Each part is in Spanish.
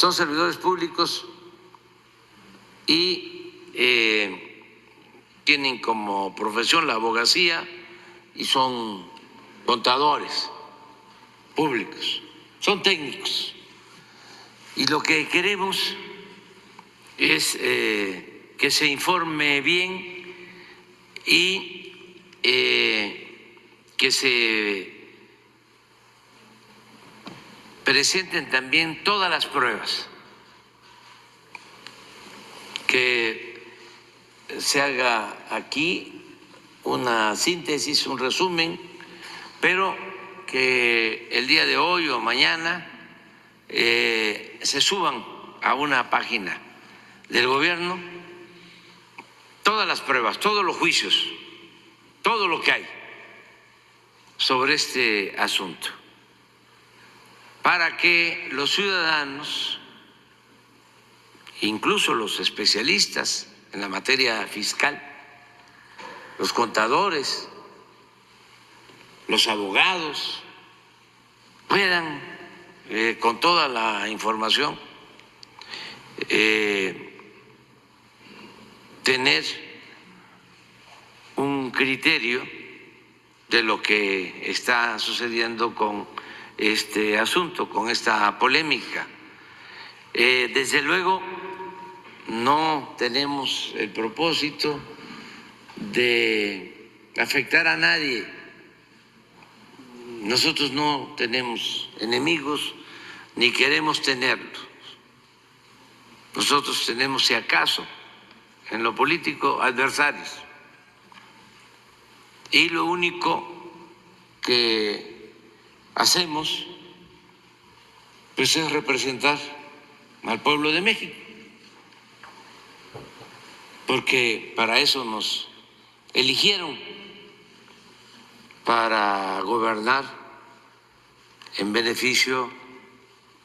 son servidores públicos y tienen como profesión la abogacía y son contadores públicos, son técnicos. Y lo que queremos es que se informe bien y que se presenten también todas las pruebas, que se haga aquí una síntesis, un resumen, pero que el día de hoy o mañana se suban a una página del gobierno todas las pruebas, todos los juicios, todo lo que hay sobre este asunto, para que los ciudadanos, incluso los especialistas en la materia fiscal, los contadores, los abogados, puedan, con toda la información, tener un criterio de lo que está sucediendo con este asunto, con esta polémica. Desde luego, no tenemos el propósito de afectar a nadie. Nosotros no tenemos enemigos ni queremos tenerlos. Nosotros tenemos, si acaso, en lo político, adversarios. Y lo único que hacemos, pues, es representar al pueblo de México, porque para eso nos eligieron, para gobernar en beneficio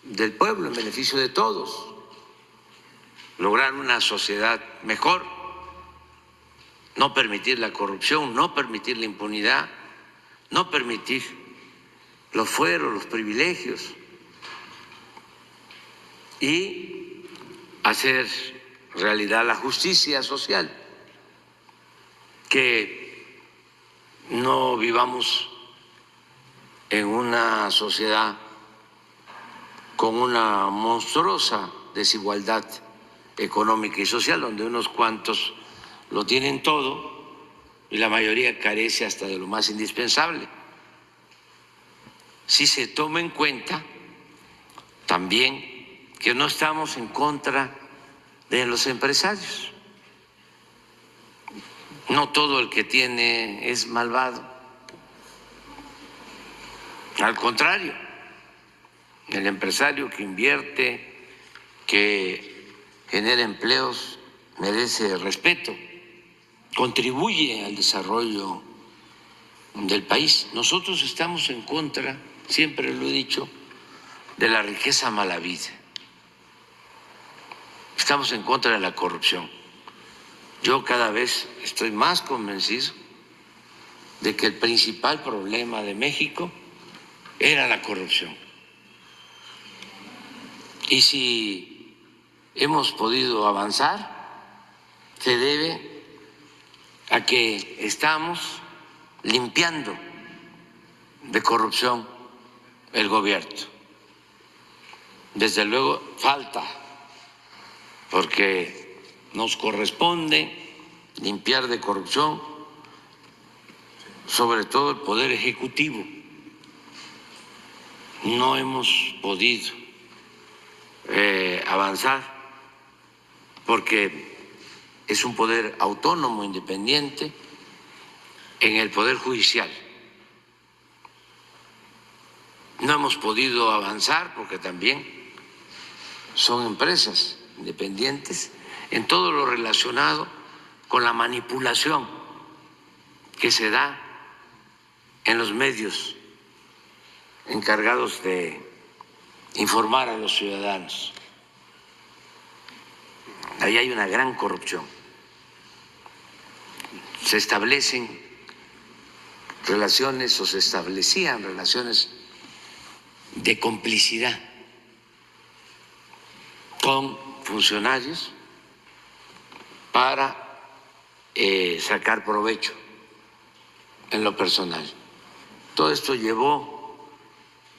del pueblo, en beneficio de todos, lograr una sociedad mejor, no permitir la corrupción, no permitir la impunidad, no permitir los fueros, los privilegios y hacer realidad la justicia social, que no vivamos en una sociedad con una monstruosa desigualdad económica y social, donde unos cuantos lo tienen todo y la mayoría carece hasta de lo más indispensable. Si se toma en cuenta también que no estamos en contra de los empresarios. No todo el que tiene es malvado. Al contrario, el empresario que invierte, que genera empleos, merece respeto, contribuye al desarrollo del país. Nosotros estamos en contra, siempre lo he dicho, de la riqueza mala vida. Estamos en contra de la corrupción. Yo cada vez estoy más convencido de que el principal problema de México era la corrupción. Y si hemos podido avanzar, se debe a que estamos limpiando de corrupción el gobierno. Desde luego falta, porque nos corresponde limpiar de corrupción sobre todo el Poder Ejecutivo. No hemos podido avanzar porque es un poder autónomo, independiente, en el Poder Judicial. No hemos podido avanzar porque también son empresas independientes en todo lo relacionado con la manipulación que se da en los medios encargados de informar a los ciudadanos. Ahí hay una gran corrupción. Se establecen relaciones o se establecían relaciones de complicidad con funcionarios para sacar provecho en lo personal. Todo esto llevó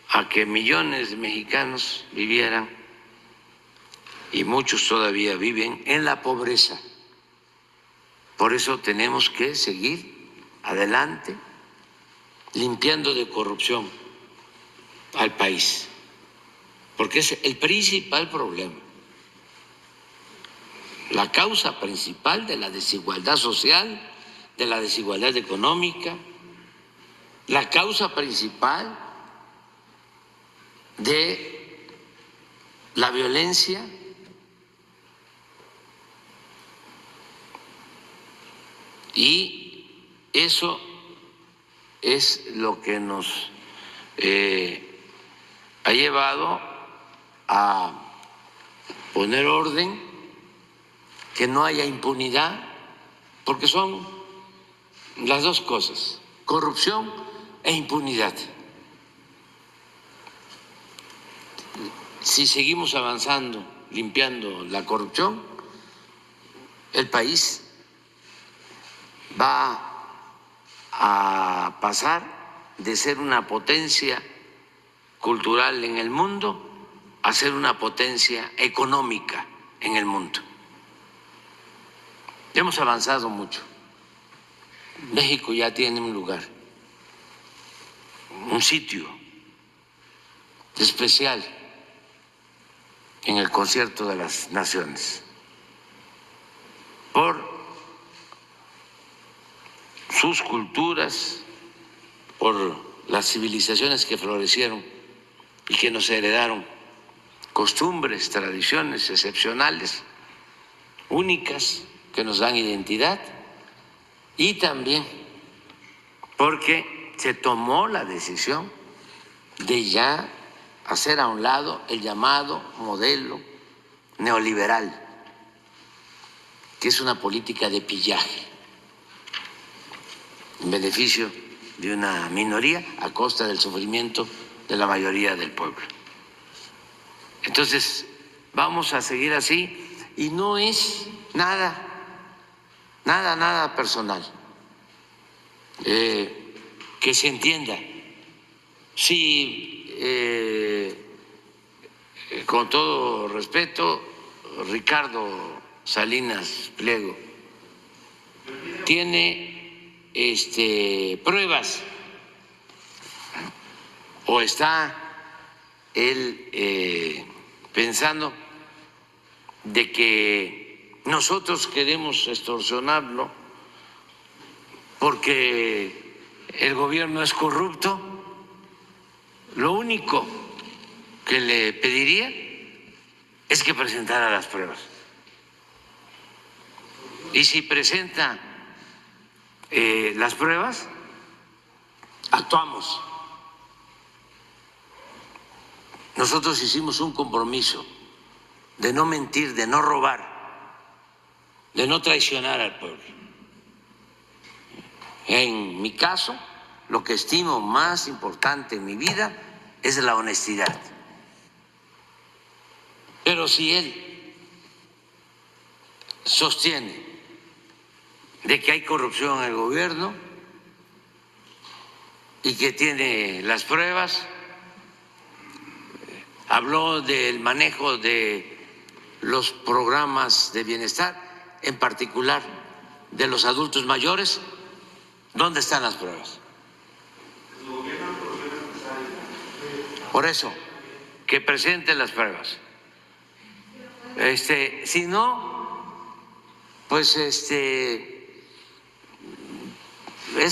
a que millones de mexicanos vivieran, y muchos todavía viven, en la pobreza. Por eso tenemos que seguir adelante limpiando de corrupción al país, porque es el principal problema, la causa principal de la desigualdad social, de la desigualdad económica, la causa principal de la violencia. Y eso es lo que nos ha llevado a poner orden, que no haya impunidad, porque son las dos cosas, corrupción e impunidad. Si seguimos avanzando, limpiando la corrupción, el país va a pasar de ser una potencia cultural en el mundo a ser una potencia económica en el mundo. Ya hemos avanzado mucho. México ya tiene un lugar, un sitio especial en el concierto de las naciones por sus culturas, por las civilizaciones que florecieron y que nos heredaron costumbres, tradiciones excepcionales, únicas, que nos dan identidad, y también porque se tomó la decisión de ya hacer a un lado el llamado modelo neoliberal, que es una política de pillaje en beneficio de una minoría a costa del sufrimiento de la mayoría del pueblo. Entonces, vamos a seguir así, y no es nada personal. Que se entienda. Si, con todo respeto, Ricardo Salinas Pliego tiene pruebas, o está él pensando de que nosotros queremos extorsionarlo porque el gobierno es corrupto, lo único que le pediría es que presentara las pruebas. Y si presenta las pruebas, actuamos. Nosotros hicimos un compromiso de no mentir, de no robar, de no traicionar al pueblo. En mi caso, lo que estimo más importante en mi vida es la honestidad. Pero si él sostiene de que hay corrupción en el gobierno y que tiene las pruebas, habló del manejo de los programas de bienestar, en particular de los adultos mayores. ¿Dónde están las pruebas? Por eso, que presenten las pruebas. Si no, pues es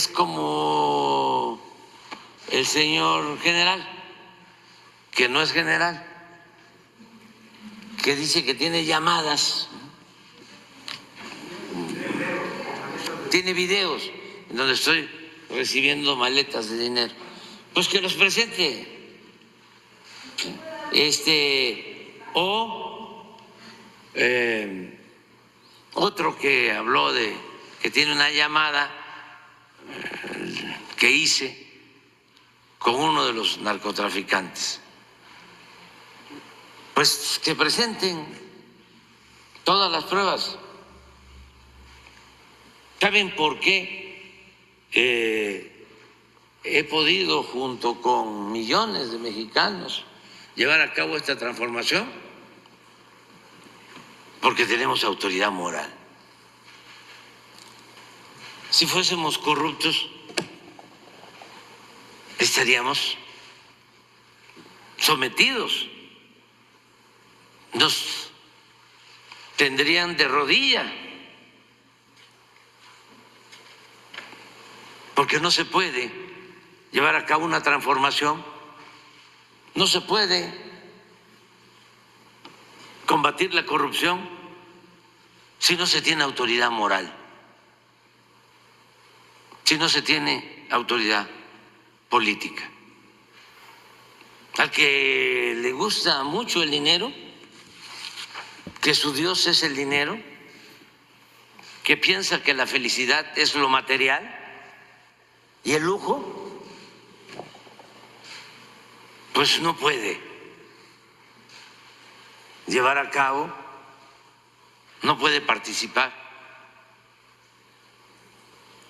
como el señor general, que no es general, que dice que tiene llamadas, tiene videos en donde estoy recibiendo maletas de dinero. Pues que los presente. Otro que habló de que tiene una llamada que hice con uno de los narcotraficantes. Pues que presenten todas las pruebas. ¿Saben por qué he podido, junto con millones de mexicanos, llevar a cabo esta transformación? Porque tenemos autoridad moral. Si fuésemos corruptos, estaríamos sometidos, nos tendrían de rodilla, porque no se puede llevar a cabo una transformación, no se puede combatir la corrupción si no se tiene autoridad moral, si no se tiene autoridad política. Al que le gusta mucho el dinero, que su Dios es el dinero, que piensa que la felicidad es lo material y el lujo, pues no puede llevar a cabo, no puede participar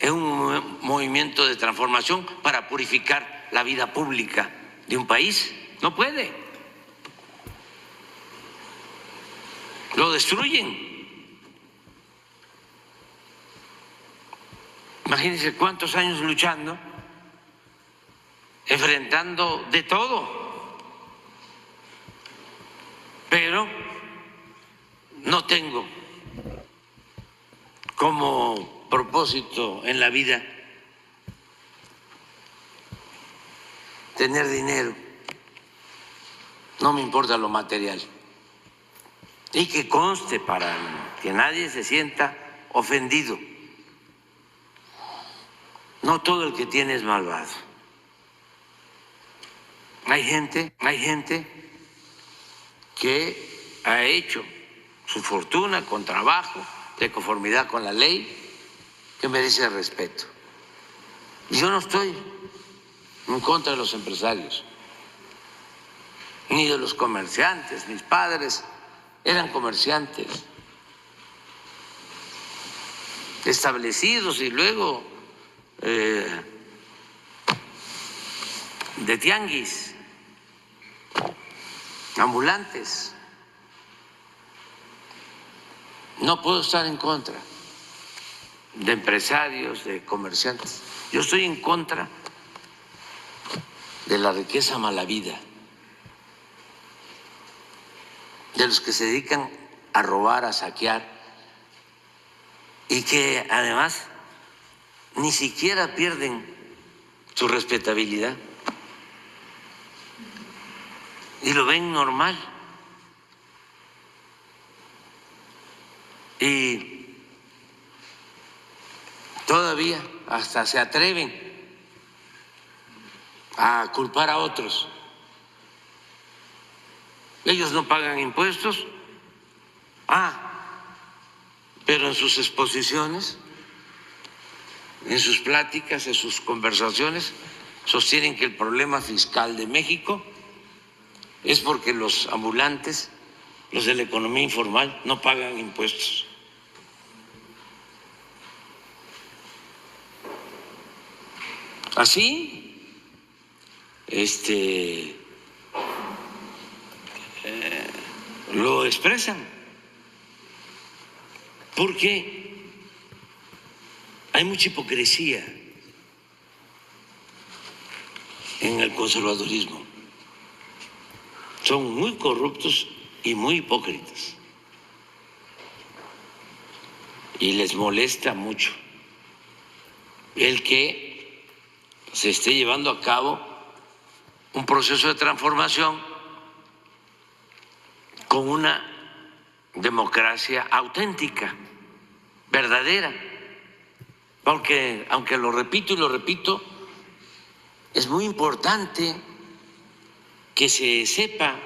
en un movimiento de transformación para purificar la vida pública de un país. No puede. Lo destruyen. Imagínense cuántos años luchando, enfrentando de todo, pero no tengo como propósito en la vida tener dinero, no me importa lo material. Y que conste, para que nadie se sienta ofendido, no todo el que tiene es malvado. Hay gente que ha hecho su fortuna con trabajo, de conformidad con la ley, que merece respeto. Y yo no estoy en contra de los empresarios, ni de los comerciantes. Mis padres eran comerciantes establecidos y luego de tianguis, ambulantes. No puedo estar en contra de empresarios, de comerciantes. Yo estoy en contra de la riqueza mala vida, de los que se dedican a robar, a saquear, y que además ni siquiera pierden su respetabilidad y lo ven normal. Y todavía hasta se atreven a culpar a otros. Ellos no pagan impuestos, pero en sus exposiciones, en sus pláticas, en sus conversaciones, sostienen que el problema fiscal de México es porque los ambulantes, los de la economía informal, no pagan impuestos. Así, lo expresan, porque hay mucha hipocresía en el conservadurismo. Son muy corruptos y muy hipócritas. Y les molesta mucho el que se esté llevando a cabo un proceso de transformación con una democracia auténtica, verdadera. Porque, aunque lo repito y lo repito, es muy importante que se sepa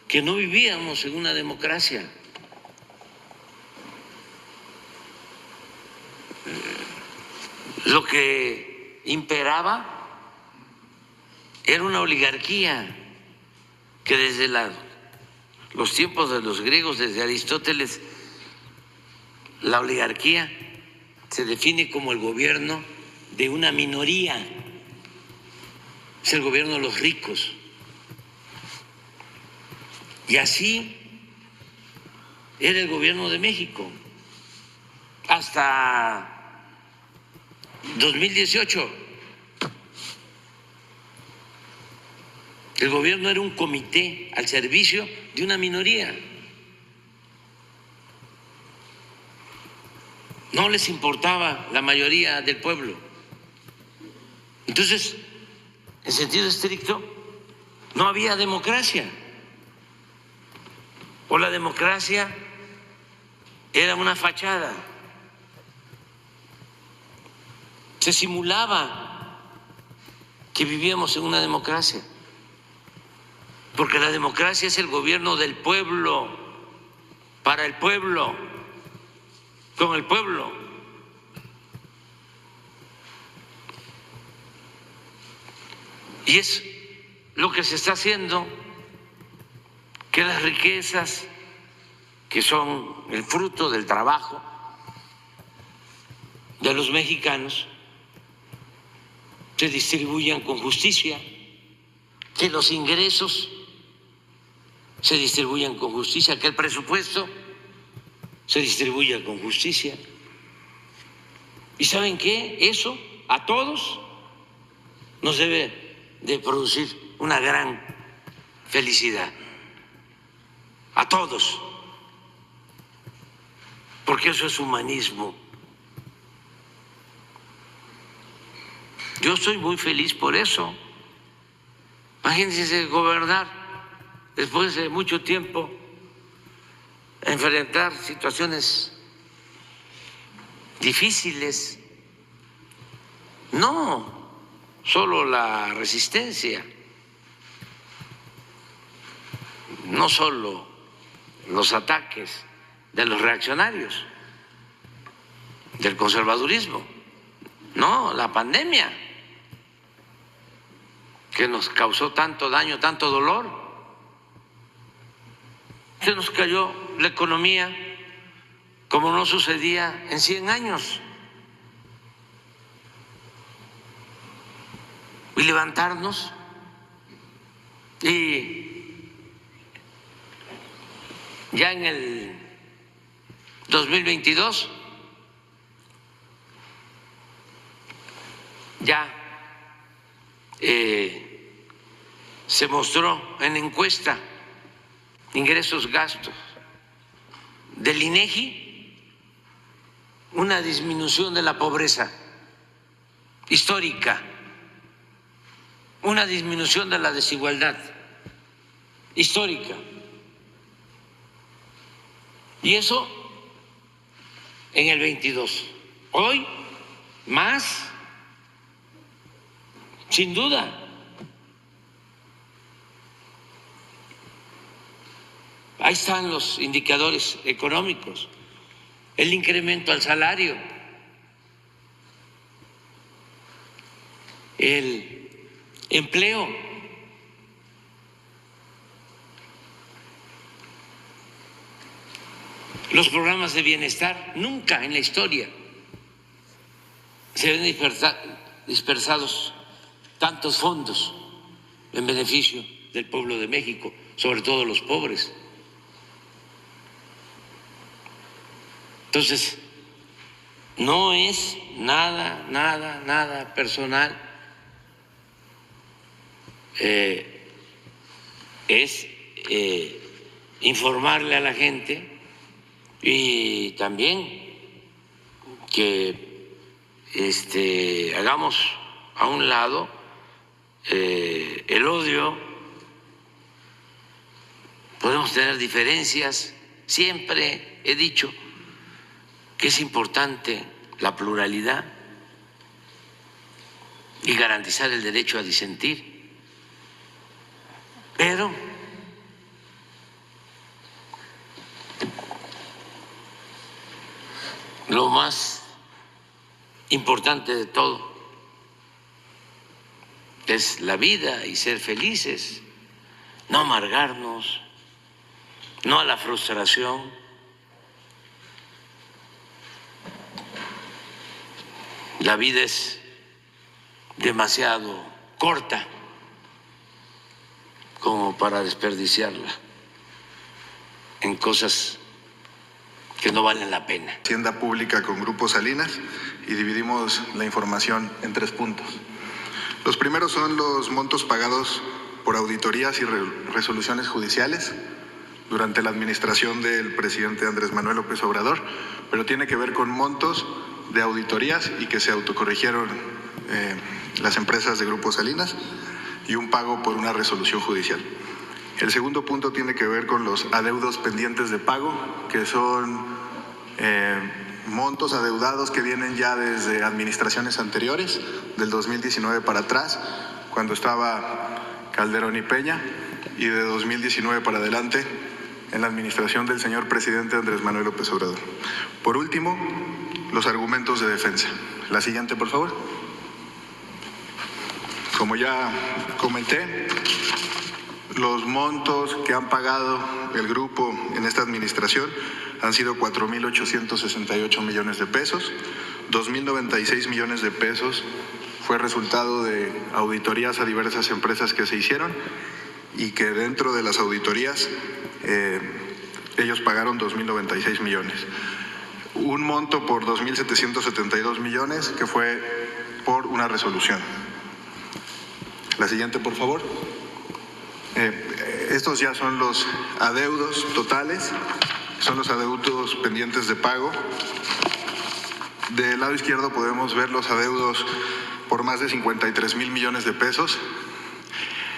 que no vivíamos en una democracia. Lo que imperaba era una oligarquía que desde la los tiempos de los griegos, desde Aristóteles, la oligarquía se define como el gobierno de una minoría, es el gobierno de los ricos. Y así era el gobierno de México hasta 2018. El gobierno era un comité al servicio de una minoría. No les importaba la mayoría del pueblo. Entonces, en sentido estricto, no había democracia. O la democracia era una fachada. Se simulaba que vivíamos en una democracia, porque la democracia es el gobierno del pueblo, para el pueblo, con el pueblo. Y es lo que se está haciendo, que las riquezas que son el fruto del trabajo de los mexicanos se distribuyan con justicia, que los ingresos se distribuyan con justicia, que el presupuesto se distribuya con justicia. ¿Y saben qué? Eso a todos nos debe de producir una gran felicidad, a todos, porque eso es humanismo. Yo estoy muy feliz por eso. Imagínense gobernar después de mucho tiempo, enfrentar situaciones difíciles, no solo la resistencia, no solo los ataques de los reaccionarios, del conservadurismo, no, la pandemia que nos causó tanto daño, tanto dolor. Se nos cayó la economía como no sucedía en 100 años. Y levantarnos y ya en el 2022 ya se mostró en encuesta ingresos-gastos del INEGI una disminución de la pobreza histórica, una disminución de la desigualdad histórica. Y eso en el 22. Hoy más, sin duda. Ahí están los indicadores económicos, el incremento al salario, el empleo, los programas de bienestar. Nunca en la historia se ven dispersados tantos fondos en beneficio del pueblo de México, sobre todo los pobres. Entonces, no es nada personal, es informarle a la gente y también que hagamos a un lado el odio. Podemos tener diferencias, siempre he dicho que es importante la pluralidad y garantizar el derecho a disentir, pero lo más importante de todo es la vida y ser felices, no amargarnos, no a la frustración. La vida es demasiado corta como para desperdiciarla en cosas que no valen la pena. Hacienda Pública con Grupo Salinas y dividimos la información en 3 puntos. Los primeros son los montos pagados por auditorías y resoluciones judiciales durante la administración del presidente Andrés Manuel López Obrador, pero tiene que ver con montos de auditorías y que se autocorrigieron las empresas de Grupo Salinas y un pago por una resolución judicial. El segundo punto tiene que ver con los adeudos pendientes de pago, que son montos adeudados que vienen ya desde administraciones anteriores, del 2019 para atrás, cuando estaba Calderón y Peña, y de 2019 para adelante en la administración del señor presidente Andrés Manuel López Obrador. Por último, los argumentos de defensa. La siguiente, por favor. Como ya comenté, los montos que han pagado el grupo en esta administración han sido 4.868 millones de pesos, 2.096 millones de pesos fue resultado de auditorías a diversas empresas que se hicieron y que dentro de las auditorías ellos pagaron 2.096 millones. Un monto por 2.772 millones que fue por una resolución. La siguiente, por favor. Estos ya son los adeudos totales, son los adeudos pendientes de pago. Del lado izquierdo podemos ver los adeudos por más de 53,000 millones de pesos.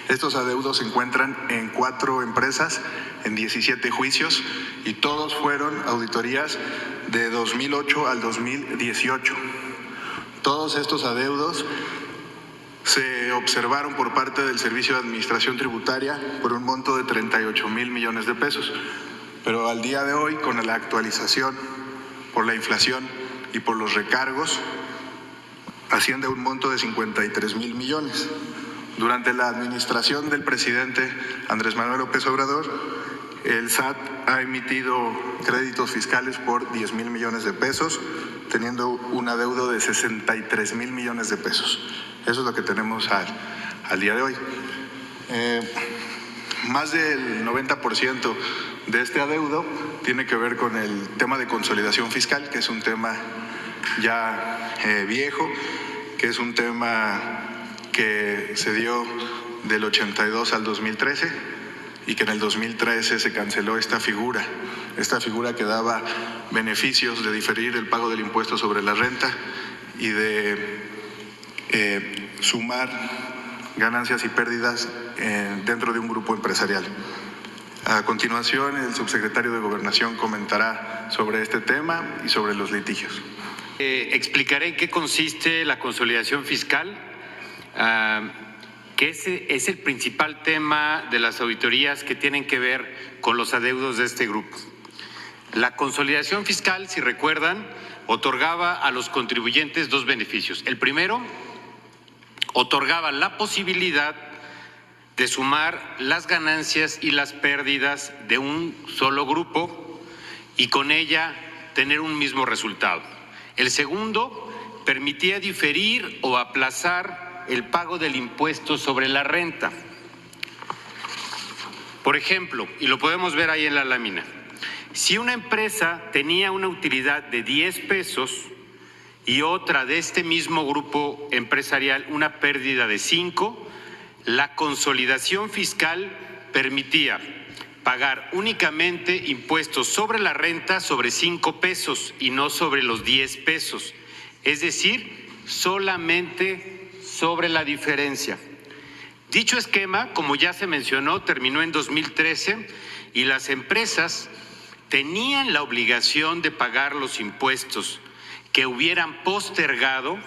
Estos adeudos se encuentran en 4 empresas, en 17 juicios, y todos fueron auditorías de 2008 al 2018. Todos estos adeudos se observaron por parte del Servicio de Administración Tributaria por un monto de 38,000 millones de pesos. Pero al día de hoy, con la actualización por la inflación y por los recargos, asciende a un monto de 53,000 millones. Durante la administración del presidente Andrés Manuel López Obrador, el SAT ha emitido créditos fiscales por 10,000 millones de pesos, teniendo un adeudo de 63,000 millones de pesos. Eso es lo que tenemos al día de hoy. Más del 90% de este adeudo tiene que ver con el tema de consolidación fiscal, que es un tema ya viejo, que es un tema que se dio del 82 al 2013 y que en el 2013 se canceló esta figura que daba beneficios de diferir el pago del impuesto sobre la renta y de sumar ganancias y pérdidas dentro de un grupo empresarial. A continuación, el subsecretario de Gobernación comentará sobre este tema y sobre los litigios. Explicaré en qué consiste la consolidación fiscal, que es el principal tema de las auditorías que tienen que ver con los adeudos de este grupo. La consolidación fiscal, si recuerdan, otorgaba a los contribuyentes 2 beneficios. El primero, otorgaba la posibilidad de sumar las ganancias y las pérdidas de un solo grupo y con ella tener un mismo resultado. El segundo, permitía diferir o aplazar el pago del impuesto sobre la renta. Por ejemplo, y lo podemos ver ahí en la lámina, si una empresa tenía una utilidad de 10 pesos y otra de este mismo grupo empresarial una pérdida de 5, la consolidación fiscal permitía pagar únicamente impuestos sobre la renta sobre 5 pesos y no sobre los 10 pesos, es decir, solamente sobre la diferencia. Dicho esquema, como ya se mencionó, terminó en 2013 y las empresas tenían la obligación de pagar los impuestos que hubieran postergado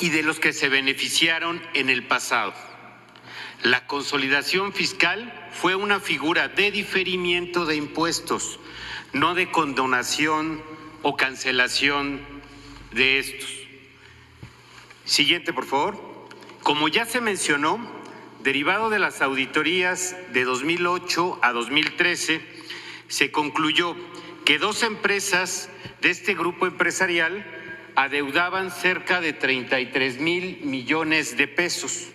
y de los que se beneficiaron en el pasado. La consolidación fiscal fue una figura de diferimiento de impuestos, no de condonación o cancelación de estos. Siguiente, por favor. Como ya se mencionó, derivado de las auditorías de 2008 a 2013, se concluyó que 2 empresas de este grupo empresarial adeudaban cerca de 33,000 millones de pesos,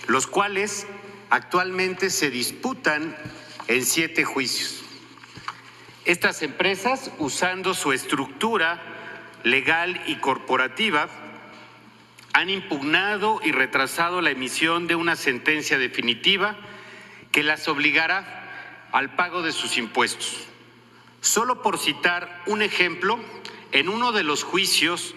los cuales actualmente se disputan en 7 juicios. Estas empresas, usando su estructura legal y corporativa, han impugnado y retrasado la emisión de una sentencia definitiva que las obligará al pago de sus impuestos. Solo por citar un ejemplo, en uno de los juicios,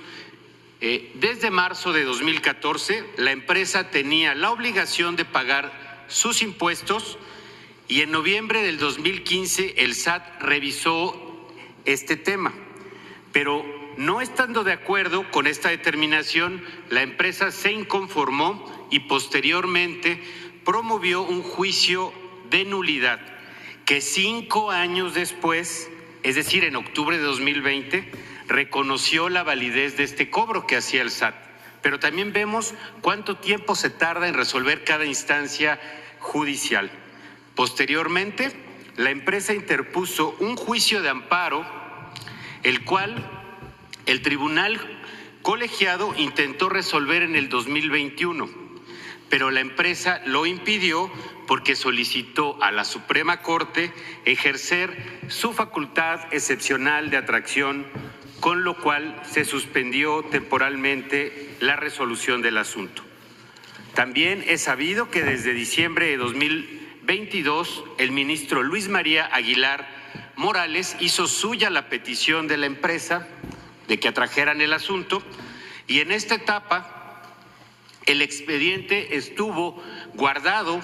desde marzo de 2014, la empresa tenía la obligación de pagar sus impuestos y en noviembre del 2015 el SAT revisó este tema, pero no estando de acuerdo con esta determinación, la empresa se inconformó y posteriormente promovió un juicio de nulidad que 5 años después, es decir, en octubre de 2020, reconoció la validez de este cobro que hacía el SAT. Pero también vemos cuánto tiempo se tarda en resolver cada instancia judicial. Posteriormente, la empresa interpuso un juicio de amparo, el cual el tribunal colegiado intentó resolver en el 2021, pero la empresa lo impidió porque solicitó a la Suprema Corte ejercer su facultad excepcional de atracción, con lo cual se suspendió temporalmente la resolución del asunto. También es sabido que desde diciembre de 2022 el ministro Luis María Aguilar Morales hizo suya la petición de la empresa de que atrajeran el asunto, y en esta etapa el expediente estuvo guardado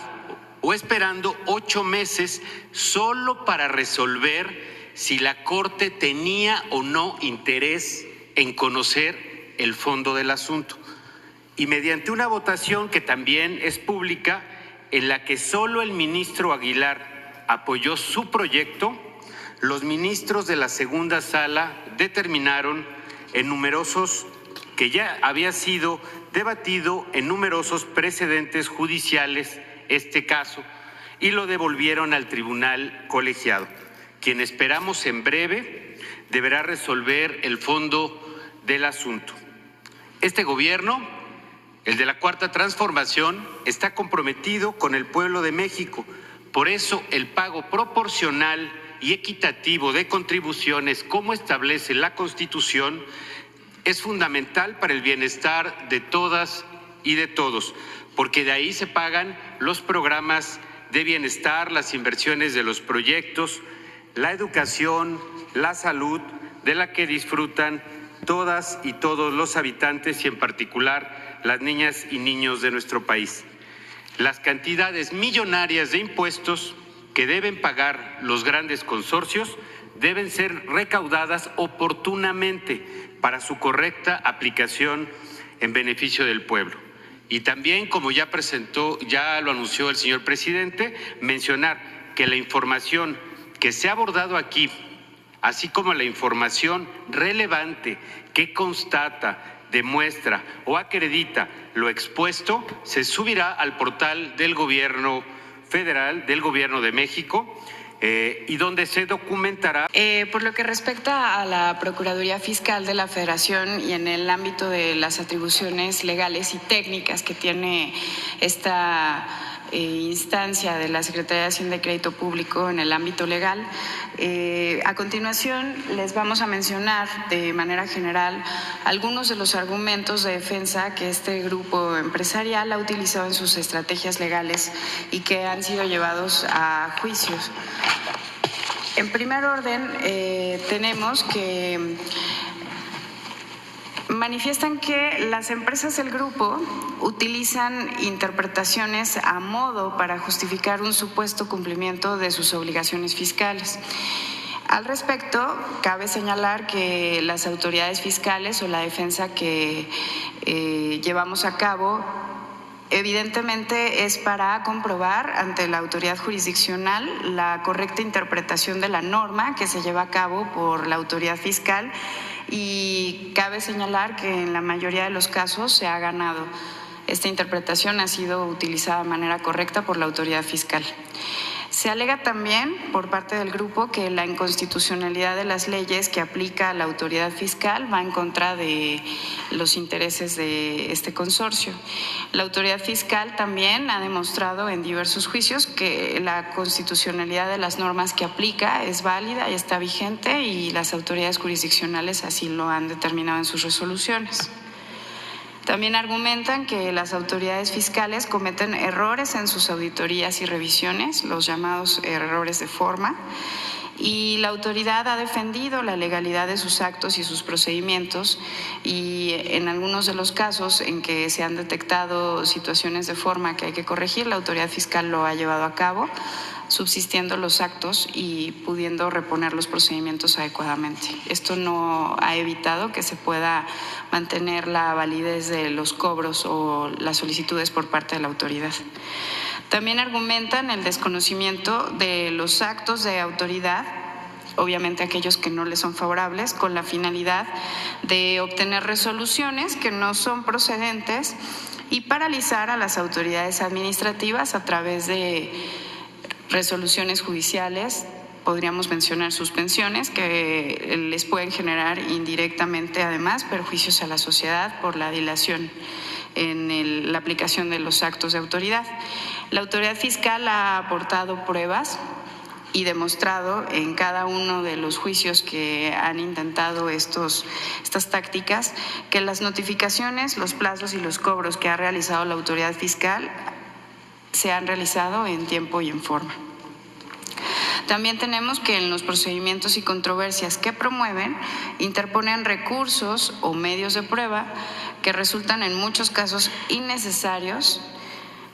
o esperando 8 meses solo para resolver si la Corte tenía o no interés en conocer el fondo del asunto. Y mediante una votación que también es pública, en la que solo el ministro Aguilar apoyó su proyecto, los ministros de la segunda sala determinaron que ya había sido debatido en numerosos precedentes judiciales este caso, y lo devolvieron al tribunal colegiado, quien esperamos en breve deberá resolver el fondo del asunto. Este gobierno, el de la Cuarta Transformación, está comprometido con el pueblo de México. Por eso el pago proporcional y equitativo de contribuciones, como establece la Constitución, es fundamental para el bienestar de todas y de todos, porque de ahí se pagan los programas de bienestar, las inversiones de los proyectos, la educación, la salud, de la que disfrutan todas y todos los habitantes y en particular las niñas y niños de nuestro país. Las cantidades millonarias de impuestos que deben pagar los grandes consorcios deben ser recaudadas oportunamente para su correcta aplicación en beneficio del pueblo. Y también, como ya lo anunció el señor presidente, mencionar que la información que se ha abordado aquí, así como la información relevante que constata, demuestra o acredita lo expuesto, se subirá al portal del Gobierno Federal, del Gobierno de México, y donde se documentará. Por lo que respecta a la Procuraduría Fiscal de la Federación y en el ámbito de las atribuciones legales y técnicas que tiene esta instancia de la Secretaría de Hacienda y Crédito Público en el ámbito legal, a continuación les vamos a mencionar de manera general algunos de los argumentos de defensa que este grupo empresarial ha utilizado en sus estrategias legales y que han sido llevados a juicios. En primer orden, tenemos que manifiestan que las empresas del grupo utilizan interpretaciones a modo para justificar un supuesto cumplimiento de sus obligaciones fiscales. Al respecto, cabe señalar que las autoridades fiscales o la defensa que llevamos a cabo evidentemente es para comprobar ante la autoridad jurisdiccional la correcta interpretación de la norma que se lleva a cabo por la autoridad fiscal, y cabe señalar que en la mayoría de los casos se ha ganado. Esta interpretación ha sido utilizada de manera correcta por la autoridad fiscal. Se alega también por parte del grupo que la inconstitucionalidad de las leyes que aplica la autoridad fiscal va en contra de los intereses de este consorcio. La autoridad fiscal también ha demostrado en diversos juicios que la constitucionalidad de las normas que aplica es válida y está vigente, y las autoridades jurisdiccionales así lo han determinado en sus resoluciones. También argumentan que las autoridades fiscales cometen errores en sus auditorías y revisiones, los llamados errores de forma, y la autoridad ha defendido la legalidad de sus actos y sus procedimientos, y en algunos de los casos en que se han detectado situaciones de forma que hay que corregir, la autoridad fiscal lo ha llevado a cabo, subsistiendo los actos y pudiendo reponer los procedimientos adecuadamente. Esto no ha evitado que se pueda mantener la validez de los cobros o las solicitudes por parte de la autoridad. También argumentan el desconocimiento de los actos de autoridad, obviamente aquellos que no les son favorables, con la finalidad de obtener resoluciones que no son procedentes y paralizar a las autoridades administrativas a través de resoluciones judiciales. Podríamos mencionar suspensiones que les pueden generar indirectamente, además, perjuicios a la sociedad por la dilación en la aplicación de los actos de autoridad. La autoridad fiscal ha aportado pruebas y demostrado en cada uno de los juicios que han intentado estas tácticas que las notificaciones, los plazos y los cobros que ha realizado la autoridad fiscal se han realizado en tiempo y en forma. También tenemos que en los procedimientos y controversias que promueven, interponen recursos o medios de prueba que resultan en muchos casos innecesarios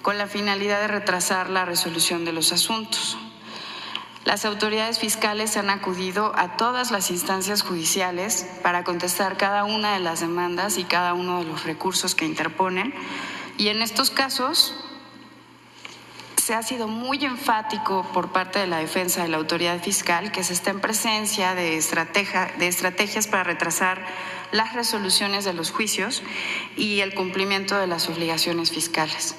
con la finalidad de retrasar la resolución de los asuntos. Las autoridades fiscales han acudido a todas las instancias judiciales para contestar cada una de las demandas y cada uno de los recursos que interponen, y en estos casos se ha sido muy enfático por parte de la defensa de la autoridad fiscal que se está en presencia de estrategias para retrasar las resoluciones de los juicios y el cumplimiento de las obligaciones fiscales.